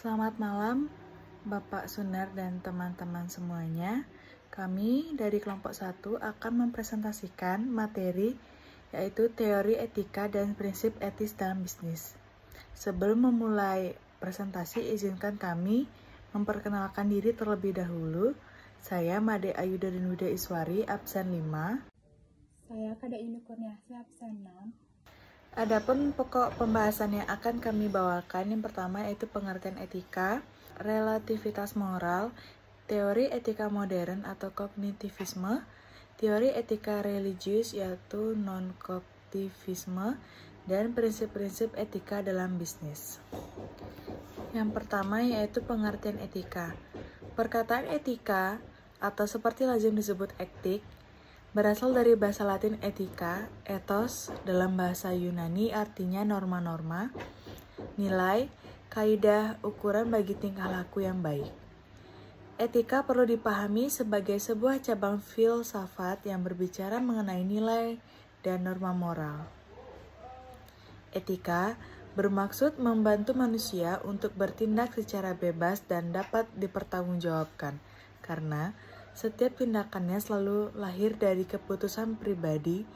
Selamat malam, Bapak Sunar dan teman-teman semuanya. Kami dari kelompok 1 akan mempresentasikan materi yaitu teori etika dan prinsip etis dalam bisnis. Sebelum memulai presentasi, izinkan kami memperkenalkan diri terlebih dahulu. Saya Made Ayuda Dinwida Iswari, absen 5. Saya Kada Inu Kurniasi, absen 6. Adapun pokok pembahasan yang akan kami bawakan yang pertama yaitu pengertian etika, relativitas moral, teori etika modern atau kognitivisme, teori etika religius yaitu non-kognitivisme, dan prinsip-prinsip etika dalam bisnis. Yang pertama yaitu pengertian etika. Perkataan etika atau seperti lazim disebut etik berasal dari bahasa Latin etika, ethos dalam bahasa Yunani artinya norma-norma, nilai, kaidah, ukuran bagi tingkah laku yang baik. Etika perlu dipahami sebagai sebuah cabang filsafat yang berbicara mengenai nilai dan norma moral. Etika bermaksud membantu manusia untuk bertindak secara bebas dan dapat dipertanggungjawabkan, karena setiap tindakannya selalu lahir dari keputusan pribadi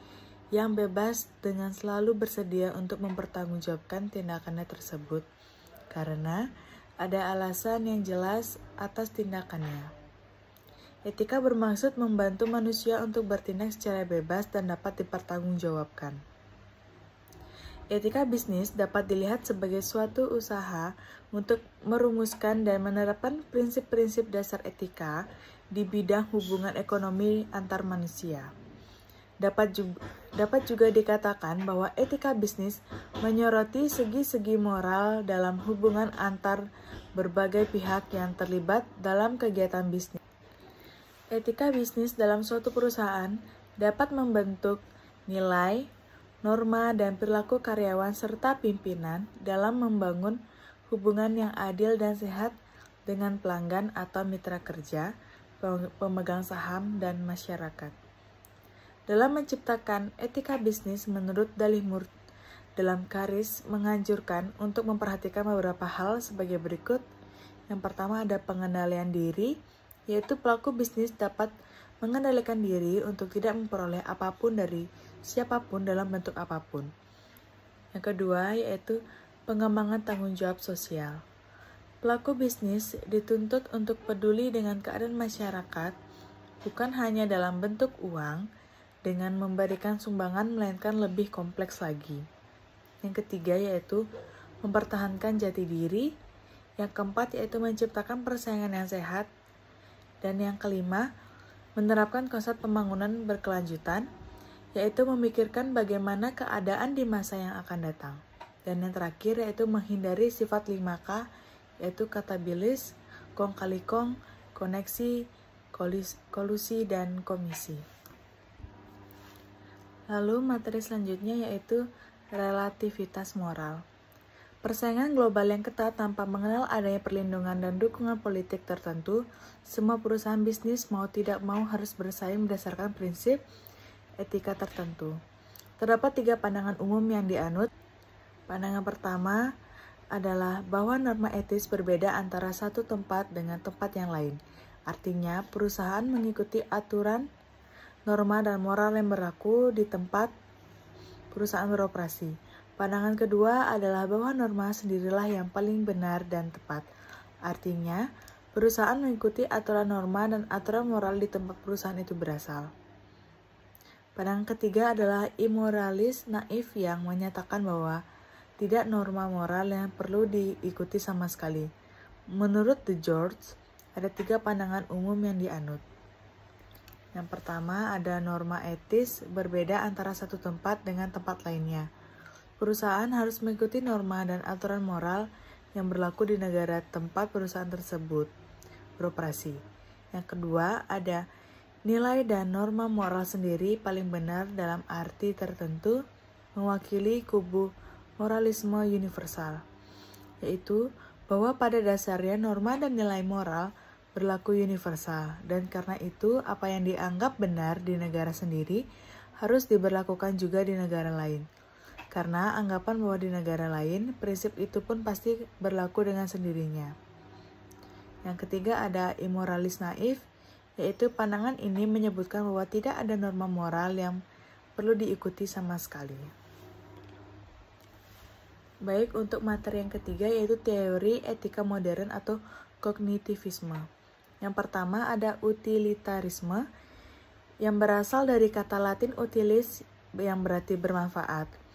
yang bebas dengan selalu bersedia untuk mempertanggungjawabkan tindakannya tersebut karena ada alasan yang jelas atas tindakannya. Etika bermaksud membantu manusia untuk bertindak secara bebas dan dapat dipertanggungjawabkan. Etika bisnis dapat dilihat sebagai suatu usaha untuk merumuskan dan menerapkan prinsip-prinsip dasar etika di bidang hubungan ekonomi antar manusia. Dapat juga dikatakan bahwa etika bisnis menyoroti segi-segi moral dalam hubungan antar berbagai pihak yang terlibat dalam kegiatan bisnis. Etika bisnis dalam suatu perusahaan dapat membentuk nilai, norma, dan perilaku karyawan serta pimpinan dalam membangun hubungan yang adil dan sehat dengan pelanggan atau mitra kerja, pemegang saham, dan masyarakat. Dalam menciptakan etika bisnis menurut Dalih Murd dalam Karis menganjurkan untuk memperhatikan beberapa hal sebagai berikut. Yang pertama ada pengendalian diri, yaitu pelaku bisnis dapat mengendalikan diri untuk tidak memperoleh apapun dari siapapun dalam bentuk apapun. Yang kedua yaitu pengembangan tanggung jawab sosial. Pelaku bisnis dituntut untuk peduli dengan keadaan masyarakat, bukan hanya dalam bentuk uang, dengan memberikan sumbangan melainkan lebih kompleks lagi. Yang ketiga yaitu mempertahankan jati diri. Yang keempat yaitu menciptakan persaingan yang sehat. Dan yang kelima, menerapkan konsep pembangunan berkelanjutan, yaitu memikirkan bagaimana keadaan di masa yang akan datang. Dan yang terakhir yaitu menghindari sifat 5K, yaitu kata bilis, kong kali kong, koneksi, kolusi, dan komisi. Lalu materi selanjutnya yaitu relativitas moral. Persaingan global yang ketat tanpa mengenal adanya perlindungan dan dukungan politik tertentu, semua perusahaan bisnis mau tidak mau harus bersaing berdasarkan prinsip etika tertentu. Terdapat 3 pandangan umum yang dianut. Pandangan pertama adalah bahwa norma etis berbeda antara satu tempat dengan tempat yang lain. Artinya, perusahaan mengikuti aturan, norma, dan moral yang berlaku di tempat perusahaan beroperasi. Pandangan kedua adalah bahwa norma sendirilah yang paling benar dan tepat. Artinya, perusahaan mengikuti aturan norma dan aturan moral di tempat perusahaan itu berasal. Pandangan ketiga adalah imoralis naif yang menyatakan bahwa tidak norma moral yang perlu diikuti sama sekali. Menurut The George, ada 3 pandangan umum yang dianut. Yang pertama ada norma etis berbeda antara satu tempat dengan tempat lainnya. Perusahaan harus mengikuti norma dan aturan moral yang berlaku di negara tempat perusahaan tersebut beroperasi. Yang kedua ada nilai dan norma moral sendiri paling benar dalam arti tertentu mewakili kubu moralisme universal, yaitu bahwa pada dasarnya norma dan nilai moral berlaku universal, dan karena itu apa yang dianggap benar di negara sendiri harus diberlakukan juga di negara lain. Karena anggapan bahwa di negara lain, prinsip itu pun pasti berlaku dengan sendirinya. Yang ketiga ada imoralis naif, yaitu pandangan ini menyebutkan bahwa tidak ada norma moral yang perlu diikuti sama sekali. Baik, untuk materi yang ketiga yaitu teori etika modern atau kognitivisme. Yang pertama ada utilitarisme, yang berasal dari kata Latin utilis yang berarti bermanfaat.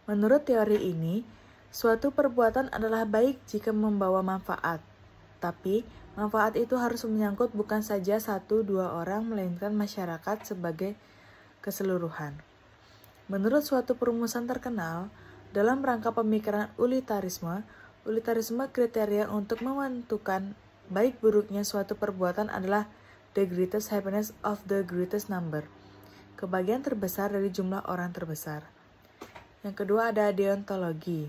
Menurut teori ini, suatu perbuatan adalah baik jika membawa manfaat, tapi manfaat itu harus menyangkut bukan saja 1-2 orang, melainkan masyarakat sebagai keseluruhan. Menurut suatu perumusan terkenal, dalam rangka pemikiran utilitarisme kriteria untuk menentukan baik buruknya suatu perbuatan adalah the greatest happiness of the greatest number, kebahagiaan terbesar dari jumlah orang terbesar. Yang kedua ada deontologi.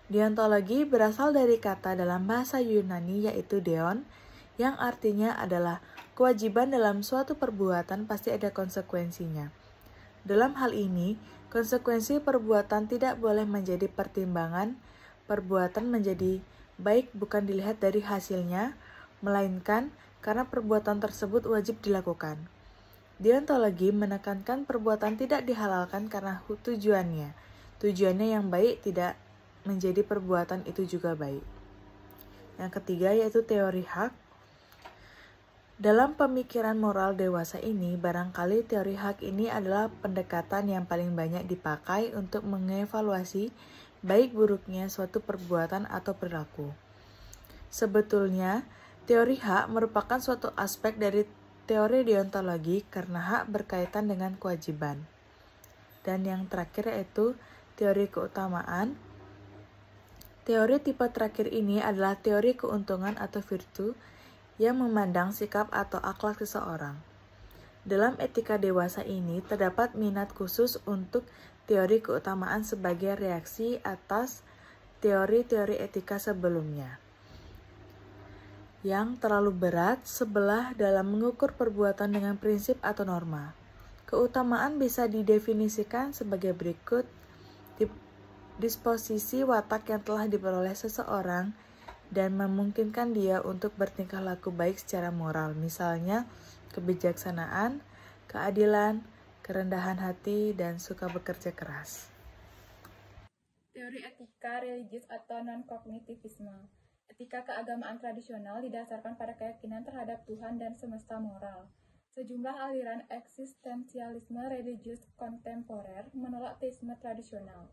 Deontologi berasal dari kata dalam bahasa Yunani yaitu deon, yang artinya adalah kewajiban dalam suatu perbuatan pasti ada konsekuensinya. Dalam hal ini, konsekuensi perbuatan tidak boleh menjadi pertimbangan. Perbuatan menjadi baik bukan dilihat dari hasilnya, melainkan karena perbuatan tersebut wajib dilakukan. Deontologi menekankan perbuatan tidak dihalalkan karena tujuannya. Tujuannya yang baik tidak menjadi perbuatan itu juga baik. Yang ketiga yaitu teori hak. Dalam pemikiran moral dewasa ini, barangkali teori hak ini adalah pendekatan yang paling banyak dipakai untuk mengevaluasi baik buruknya suatu perbuatan atau perilaku. Sebetulnya, teori hak merupakan suatu aspek dari teori deontologi karena hak berkaitan dengan kewajiban. Dan yang terakhir yaitu teori keutamaan. Teori tipe terakhir ini adalah teori keuntungan atau virtu yang memandang sikap atau akhlak seseorang. Dalam etika dewasa ini terdapat minat khusus untuk teori keutamaan sebagai reaksi atas teori-teori etika sebelumnya yang terlalu berat sebelah dalam mengukur perbuatan dengan prinsip atau norma. Keutamaan bisa didefinisikan sebagai berikut: disposisi watak yang telah diperoleh seseorang dan memungkinkan dia untuk bertingkah laku baik secara moral, misalnya kebijaksanaan, keadilan, kerendahan hati, dan suka bekerja keras. Teori etika religius atau non-kognitivisme. Etika keagamaan tradisional didasarkan pada keyakinan terhadap Tuhan dan semesta moral. Sejumlah aliran eksistensialisme religius kontemporer menolak teisme tradisional.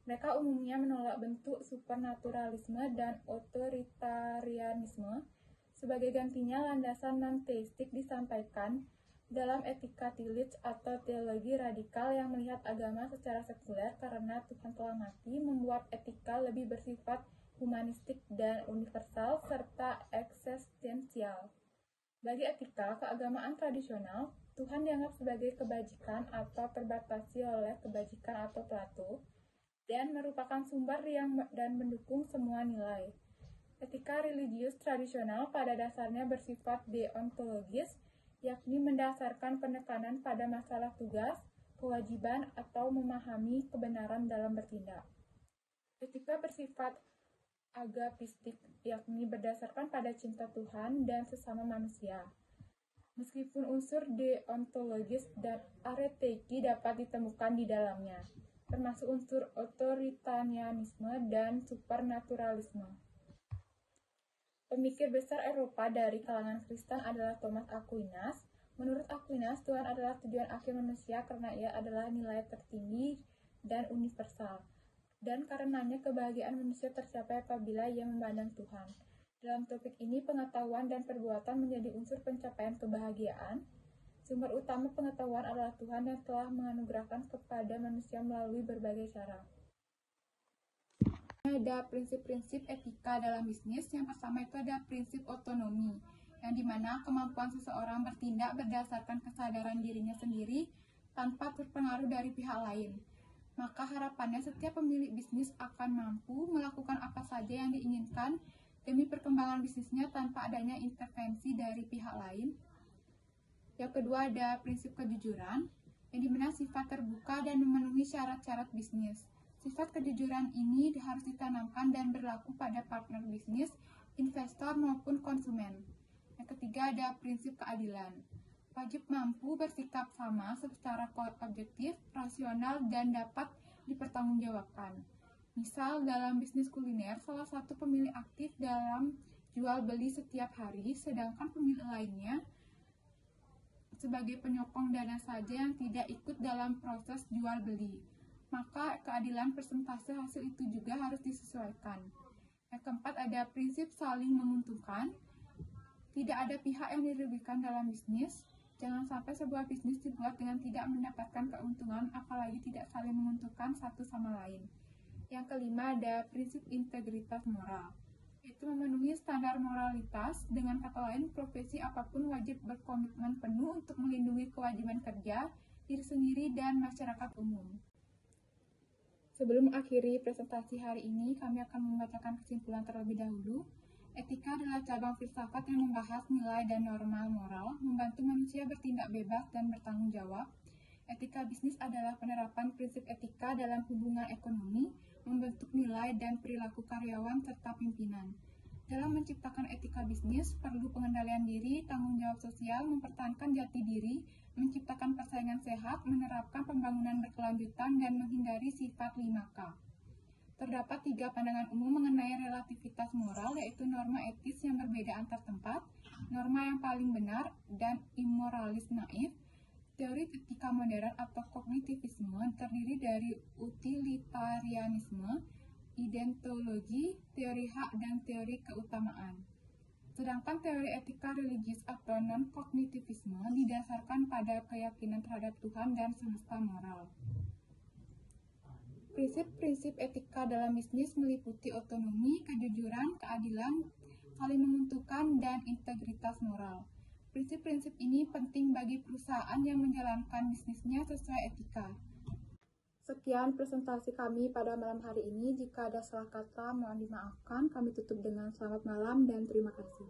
Mereka umumnya menolak bentuk supernaturalisme dan otoritarianisme. Sebagai gantinya, landasan non-teistik disampaikan dalam etika Tillich atau teologi radikal yang melihat agama secara sekuler karena Tuhan telah mati, membuat etika lebih bersifat humanistik dan universal serta eksistensial. Bagi etika keagamaan tradisional, Tuhan dianggap sebagai kebajikan atau terbatasi oleh kebajikan atau Plato dan merupakan sumber yang dan mendukung semua nilai. Etika religius tradisional pada dasarnya bersifat deontologis, yakni mendasarkan penekanan pada masalah tugas, kewajiban, atau memahami kebenaran dalam bertindak. Etika bersifat agapistik, yakni berdasarkan pada cinta Tuhan dan sesama manusia. Meskipun unsur deontologis dan areteiki dapat ditemukan di dalamnya, termasuk unsur otoritarianisme dan supernaturalisme. Pemikir besar Eropa dari kalangan Kristen adalah Thomas Aquinas. Menurut Aquinas, Tuhan adalah tujuan akhir manusia karena ia adalah nilai tertinggi dan universal. Dan karenanya kebahagiaan manusia tercapai apabila ia memandang Tuhan. Dalam topik ini, pengetahuan dan perbuatan menjadi unsur pencapaian kebahagiaan. Sumber utama pengetahuan adalah Tuhan yang telah menganugerahkan kepada manusia melalui berbagai cara. Ada prinsip-prinsip etika dalam bisnis. Yang pertama itu ada prinsip otonomi, yang dimana kemampuan seseorang bertindak berdasarkan kesadaran dirinya sendiri tanpa terpengaruh dari pihak lain. Maka harapannya setiap pemilik bisnis akan mampu melakukan apa saja yang diinginkan demi perkembangan bisnisnya tanpa adanya intervensi dari pihak lain. Yang kedua ada prinsip kejujuran, yang dimana sifat terbuka dan memenuhi syarat-syarat bisnis. Sifat kejujuran ini harus ditanamkan dan berlaku pada partner bisnis, investor maupun konsumen. Yang ketiga ada prinsip keadilan. Wajib mampu bersikap sama secara objektif, rasional, dan dapat dipertanggungjawabkan. Misal dalam bisnis kuliner, salah satu pemilik aktif dalam jual beli setiap hari, sedangkan pemilik lainnya sebagai penyokong dana saja yang tidak ikut dalam proses jual beli. Maka keadilan persentase hasil itu juga harus disesuaikan. Yang keempat ada prinsip saling menguntungkan. Tidak ada pihak yang dirugikan dalam bisnis. Jangan sampai sebuah bisnis dibuat dengan tidak mendapatkan keuntungan, apalagi tidak saling menguntungkan satu sama lain. Yang kelima ada prinsip integritas moral. Itu memenuhi standar moralitas. Dengan kata lain, profesi apapun wajib berkomitmen penuh untuk melindungi kewajiban kerja, diri sendiri, dan masyarakat umum. Sebelum mengakhiri presentasi hari ini, kami akan membacakan kesimpulan terlebih dahulu. Etika adalah cabang filsafat yang membahas nilai dan norma moral, membantu manusia bertindak bebas dan bertanggung jawab. Etika bisnis adalah penerapan prinsip etika dalam hubungan ekonomi, membentuk nilai dan perilaku karyawan serta pimpinan. Dalam menciptakan etika bisnis, perlu pengendalian diri, tanggung jawab sosial, mempertahankan jati diri, menciptakan persaingan sehat, menerapkan pembangunan berkelanjutan, dan menghindari sifat 5K. Terdapat 3 pandangan umum mengenai relativitas moral, yaitu norma etis yang berbeda antar tempat, norma yang paling benar, dan immoralis naif. Teori etika modern atau kognitivisme terdiri dari utilitarianisme, identologi, teori hak, dan teori keutamaan. Sedangkan teori etika religius atau non-kognitivisme didasarkan pada keyakinan terhadap Tuhan dan semesta moral. Prinsip-prinsip etika dalam bisnis meliputi otonomi, kejujuran, keadilan, saling menguntungkan, dan integritas moral. Prinsip-prinsip ini penting bagi perusahaan yang menjalankan bisnisnya sesuai etika. Sekian presentasi kami pada malam hari ini. Jika ada salah kata, mohon dimaafkan. Kami tutup dengan selamat malam dan terima kasih.